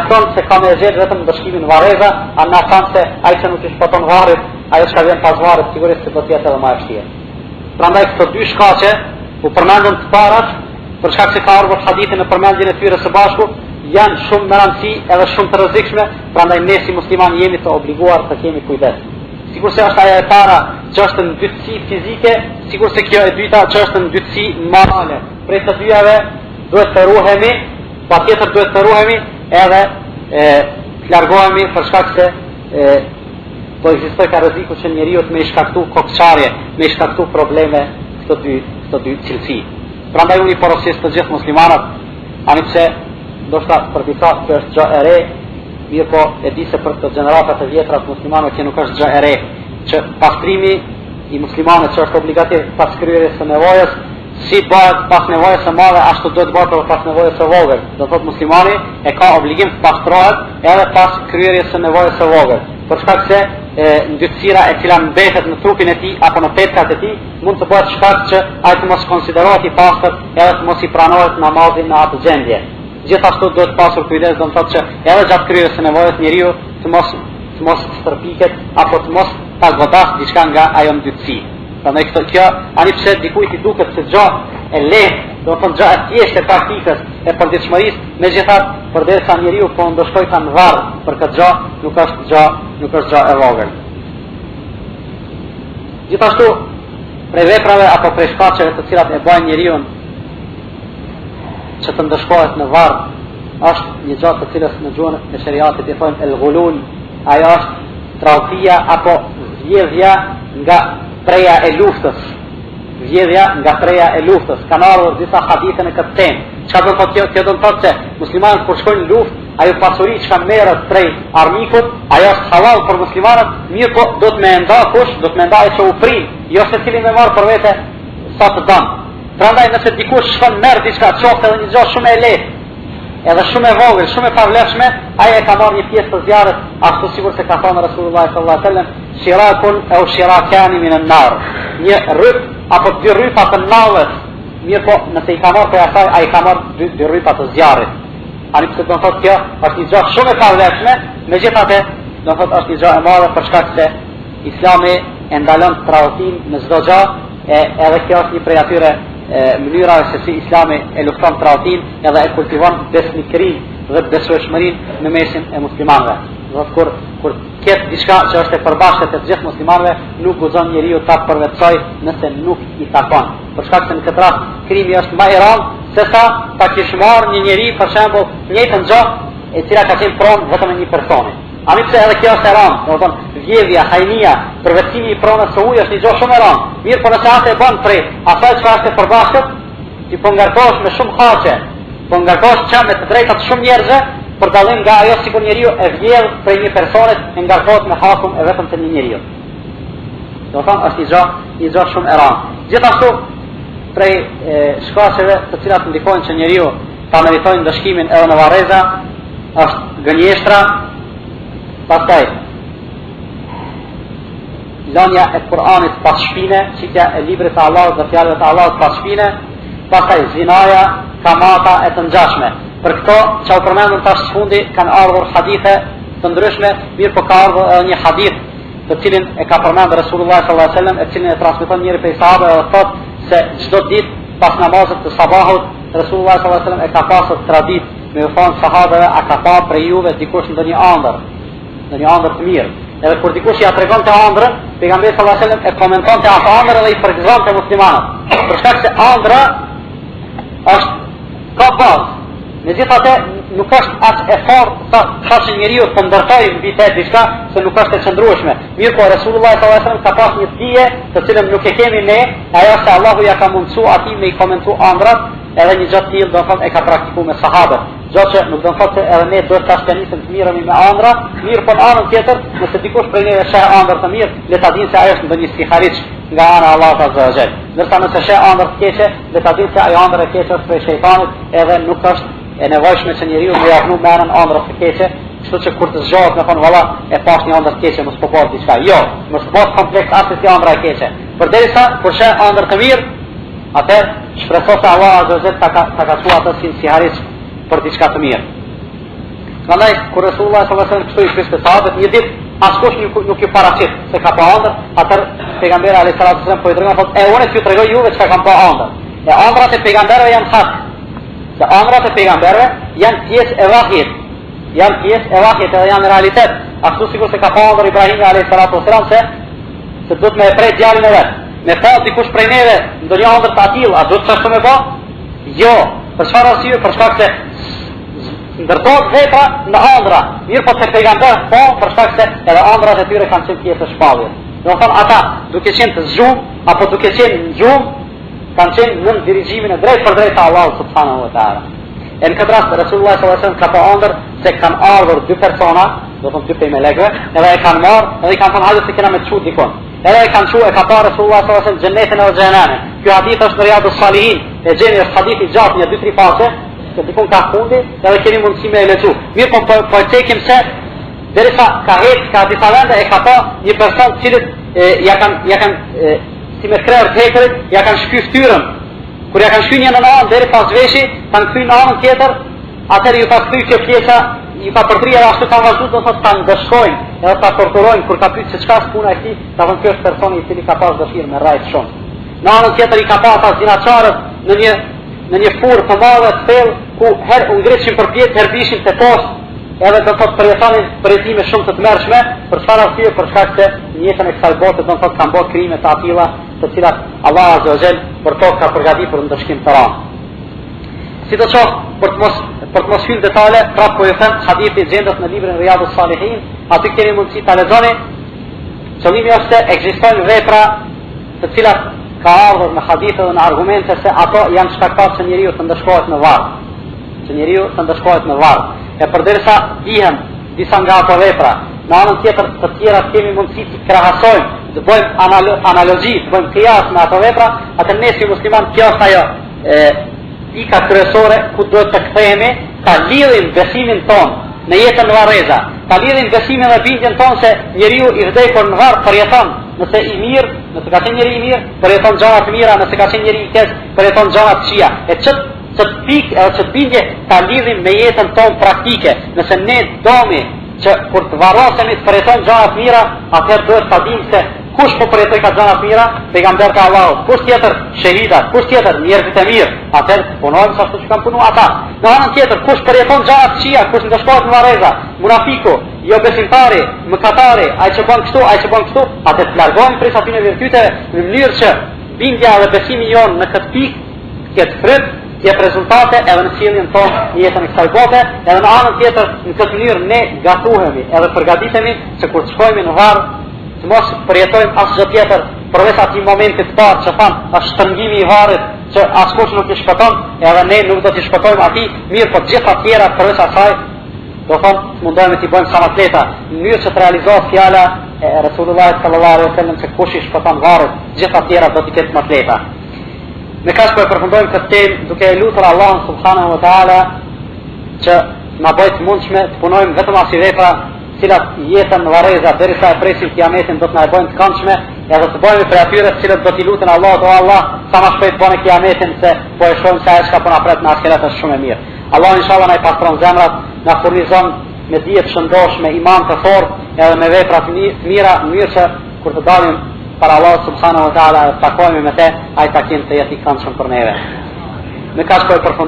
thonë se ka me gjetë vetëm dëshkimin vareza, a na thonë se ai që nuk i shpoton varrit, ajo që vjen pas varrit sigurisht se do të jetë edhe më e vështirë. Prandaj këto dy shkaqe u përmendën të parat, për shkak se ka ardhur hadithi në përmendjen e tyre së bashku, janë shumë me rëndësi edhe shumë të rrezikshme, prandaj ne si musliman jemi të obliguar të kemi kujdes. Sikur se është ajo e para që është në dytësi fizike, sikur se kjo e dyta që është në dytësi morale. Prej të dyjave duhet të ruhemi, patjetër duhet të ruhemi edhe të largohemi për shkak se po ekzistoj ka rreziku që njeriu të më shkaktu kokçarje, më shkaktu probleme këto dy cilësi. Prandaj unë i porosis të gjithë muslimanat, ani pse ndoshta për disa kjo është gjë e re, mirë po e di se për të gjeneratat e vjetra të muslimanëve që nuk është gjë e re, që pastrimi i muslimanëve që është obligativ pas kryerjes së nevojës, si bëhet pas nevojës së madhe, ashtu do të bëhet pas nevojës së vogël. Do thotë muslimani e ka obligim të pastrohet edhe pas kryerjes së nevojës së vogël. Për shkak se ndytësira e cila mbetet në trupin e tij apo në petkat e tij mund të bëhet shkak që ai të mos konsiderohet i pastër edhe të mos i pranohet namazi në atë gjendje. Gjithashtu duhet pasur kujdes, do të thotë që edhe gjatë kryerjes së nevojës njeriu të mos stërpiket apo të mos ta godas diçka nga ajo ndytësi. Prandaj kjo ani pse dikujt i duket se gjë e lehtë, do të thonë gjë e thjeshtë e praktikës e përditshmërisë, megjithatë përderisa njeriu po ndoshkoj ta në varr për këtë gjë, nuk është gjë e vogël. Gjithashtu prej veprave apo prej shkaqeve të cilat e bajnë njeriu që të ndëshkohet në varr është një gjë të cilës në gjuhën e shariatit i thonë el-ghulul, ajo është tradhtia apo zgjedhja nga preja e luftës. Zgjedhja nga preja e luftës. Kanë ardhur disa hadithe në këtë temë. Çka do të thotë kjo? Do të thotë se muslimanët kur shkojnë në luftë, ajo pasuri që merret prej armikut, ajo është halal për muslimanët, mirë po do të më nda kush, do të më ndajë që u prin, jo se cili më marr për vete sa të don. Prandaj nëse dikush shkon merr diçka çoftë edhe një gjë shumë e lehtë, edhe shumë e vogël, shumë e pavlefshme, ai e ka marrë një pjesë të zjarrit, ashtu sikur se ka thënë Resulullah sallallahu alaihi wasallam, shirakun aw shirakani min an-nar. Një rryp apo dy rrypa të nallës. Mirë po, nëse i ka marrë për asaj, ai ka marrë dy rrypa të zjarrit. Ani pse do të thotë kjo është një gjë shumë e pavlefshme, megjithatë do të thotë është një gjë e madhe për shkak se Islami e ndalon tradhtin në çdo gjë, edhe kjo është një prej atyre mënyrave se si Islami e lufton tradhtin edhe e kultivon besnikërinë dhe besueshmërinë në mesin e muslimanëve. Do të kur ketë diçka që është e përbashkët të gjithë muslimanëve, nuk guxon njeriu ta përvetësoj nëse nuk i takon. Për shkak se në këtë rast krimi është më i rëndë se sa ta kish marrë një njeri për shembull të njëjtën gjë e cila ka qenë pronë vetëm një personi. Ani pse edhe kjo është e rëndë, do të thonë vjedhja, hajnia, përvetësimi i pronës së ujit është një gjë shumë e rëndë. Mirë, por nëse atë e bën prej asaj çka është e përbashkët, ti po ngarkohesh me shumë haçe, po ngarkohesh çam me të drejta të shumë njerëzve, për dallim nga ajo sikur njeriu e vjedh prej një personi e ngarkohet me hakun e vetëm të një njeriu. Do të thonë është një gjë shumë e rëndë. Gjithashtu prej shkaqeve të cilat ndikojnë që njeriu ta meritojë ndëshkimin edhe në varreza është gënjeshtra, pastaj lënia e Kur'anit pas shpine, qitja e librit të Allahut dhe fjalëve të Allahut pas shpine, pastaj zinaja, kamata e të ngjashme. Për këto që u përmendën tash së fundi kanë ardhur hadithe të ndryshme, mirë po ka ardhur edhe një hadith të cilin e ka përmendur Resulullah sallallahu alaihi wasallam, e cilin e transmeton njëri prej sahabëve dhe thotë se çdo ditë pas namazit të sabahut Resulullah sallallahu alaihi wasallam e ka pasur tradit me u thonë sahabëve, a ka pa prej juve dikush ndonjë ëndër të mirë. Edhe kur dikush ja tregonte ëndrën, pejgamberi sallallahu alaihi wasallam e komentonte atë ëndër dhe i përgjigjonte muslimanët. Për shkak se ëndra është ka bazë. Megjithatë nuk është as e fortë sa që njeriu të ndërtojë mbi të diçka se nuk është e qëndrueshme. Mirë po Resulullah sallallahu alaihi wasallam ka pas një dije të cilën nuk e kemi ne, ajo se Allahu ja ka mundsuar atij me i komentu ëndrat, edhe një gjë të tillë do të thotë e ka praktikuar me sahabët. Gjë që nuk do të thotë se edhe ne duhet ta shkënisim të mirëmi me ëndra, mirë po në anën tjetër, nëse dikush prej neve sheh ëndër të mirë, le ta dinë se ajo është ndonjë stihariç nga ana e Allahut azza wa jall. Ndërsa nëse sheh ëndër të keqe, le ta dinë se ajo ëndër e keqe është prej shejtanit, edhe nuk është e nevojshme që njeriu të japë merren ëndra të keqe, kështu që kur të zgjohet në fund valla e pash një ëndër të keqe mos po bëhet diçka. Jo, mos bëhet kompleks as si ëndra e keqe. Përderisa kur sheh ëndër të mirë, atë shpresoj se Allah azza wa jall ta ka thua atë si hariç për diçka të mirë. Prandaj kur Resulullah sallallahu alaihi wasallam kështu i kishte sahabët një ditë, askush nuk i paraqit se ka pa ëndër, atëherë pejgamberi alayhis salam po i tregon thotë, unë t'ju tregoj juve çka kam pa ëndër. E ëndrat e pejgamberëve janë hak. Se ëndrat e pejgamberëve janë pjesë e vahjit. Janë pjesë e vahjit edhe janë realitet. Ashtu sikur se ka pa ëndër Ibrahimi alayhis salam se duhet me prej djalin e vet. Me fal dikush prej neve ndonjë ëndër të atill, a duhet çfarë me bë? Jo, për çfarë arsye? Për shkak se ndërtohet vepra në ëndra. Mirë po te pejgamberët po, për shkak se edhe ëndrat e tyre kanë qenë pjesë e shpalljes. Do të thonë ata duke qenë të zgjuar apo duke qenë në gjumë kanë qenë në dirigjimin e drejtë për drejtë të Allahut subhanahu wa taala. E në këtë rast Resulullah sallallahu alaihi wasallam ka pa ëndër se kanë ardhur dy persona, do të thonë dy prej melekëve, edhe e kanë marrë, edhe i kanë thënë hajde se kena me të çut dikon. Edhe e kanë thënë e ka parë Resulullah sallallahu alaihi wasallam xhenetin edhe xhenemin. Ky hadith është në Riyadus Salihin, e gjeni është hadith i gjatë një 2-3 faqe, se dikon ka fundi, edhe keni mundësi me e lexu. Mirë po tekim se derisa ka heq ka disa vende e ka pa një person i cili ja kanë si me krerë të hekërit, ja kanë shky ftyrën. Kur ja kanë shky një në anë deri pas veshi, kanë kthy në anën tjetër, atëherë ju ka kthy kjo pjesa, ju ka përtrirë ashtu kanë vazhduar, do thotë ta ndëshkojnë, edhe ta torturojnë kur ka pyet se çka është puna e këtij, ta thonë ky është personi i cili ka pas dëshirë me rrajt shumë. Në anën tjetër i ka pa ata zinaçarët në një furrë të madhe të thellë ku herë u ngriçin përpjet, herë bishin te poshtë, edhe do thotë përjetonin përjetime shumë të tmerrshme, për çfarë arsye? Për shkak se në jetën e kësaj bote do thotë kanë bërë krime të atilla, të cilat Allah azza wa jall për to ka përgatitur ndëshkim të rënd. Sidoqoftë për të mos hyr detale, prapë po ju them hadithi gjendet në librin Riyadus Salihin, aty keni mundësi ta lexoni. Qëllimi është se ekzistojnë vepra të cilat ka ardhur në hadithe dhe në argumente se ato janë shkaktar që njeriu të ndëshkohet në varr. Që njeriu të ndëshkohet në varr. E përderisa dihen disa nga ato vepra, në anën tjetër të tjera kemi mundësi të krahasojmë, të bëjmë analogji, të bëjmë qiyas me ato vepra, atë ne si musliman kjo është ajo pika kryesore ku duhet të kthehemi, ta lidhim besimin ton në jetën në varreza, ta lidhim besimin dhe bindjen ton se njeriu i vdekur në varr përjeton, nëse i mirë, nëse ka qenë njeri i mirë, përjeton gjëra të mira, nëse ka qenë njeri i keq, përjeton gjëra të këqija. E ç't pikë edhe ç't bindje ta lidhim me jetën ton praktike. Nëse ne domi që kur të varrosemi të përjetojmë gjëra të mira, atëherë duhet ta dimë se kush po përjetoi ka gjëra të mira, pejgamberi i Allahut, kush tjetër shahidat, kush tjetër njerëzit e mirë, atëherë punojmë sa që kanë punuar ata. Në anën tjetër, kush përjeton gjëra të këqija, kush ndeshkohet në varreza, munafiku, jo besimtari, mëkatari, ai që bën kështu, atëherë të largohemi prej atyre virtyteve në mënyrë që bindja dhe besimi jon në këtë pikë të ketë fryt, jep rezultate edhe në sjelljen tonë në jetën e kësaj bote, edhe në anën tjetër në këtë mënyrë ne gatuhemi edhe përgatitemi se kur të shkojmë në varr të mos përjetojmë asgjë tjetër përveç atij momenti të parë që thamë është shtrëngimi i varrit që askush nuk i shpëton, edhe ne nuk do t'i shpëtojmë atij, mirë po të gjitha tjera përveç asaj do thonë mundohemi t'i bëjmë sa më të lehta në mënyrë që të realizohet fjala e Resulullah sallallahu alaihi wasallam se kush i shpëton varrit, gjitha tjera do t'i ketë më të lehta. Me kaq po e përfundojmë këtë temë duke e lutur Allahun subhanahu wa taala që na bëjë të mundshme të punojmë vetëm as vepra cilat jetën në varreza derisa e presim kiametin do të na e bëjnë të këndshme, edhe të bëjmë për atyre të cilët do t'i lutën Allahut o Allah sa më shpejt bëni kiametin se po e shohim se ajo çka po na pret në ahiret është shumë e mirë. Allah inshallah na i pastron zemrat, na furnizon me dije të shëndoshme, iman të fortë edhe me vepra të mira, në mënyrë që kur të dalim para Allah subhanahu wa taala takojmë me te, ai takim të jetë i këndshëm për neve. Me kaq po e përfundoj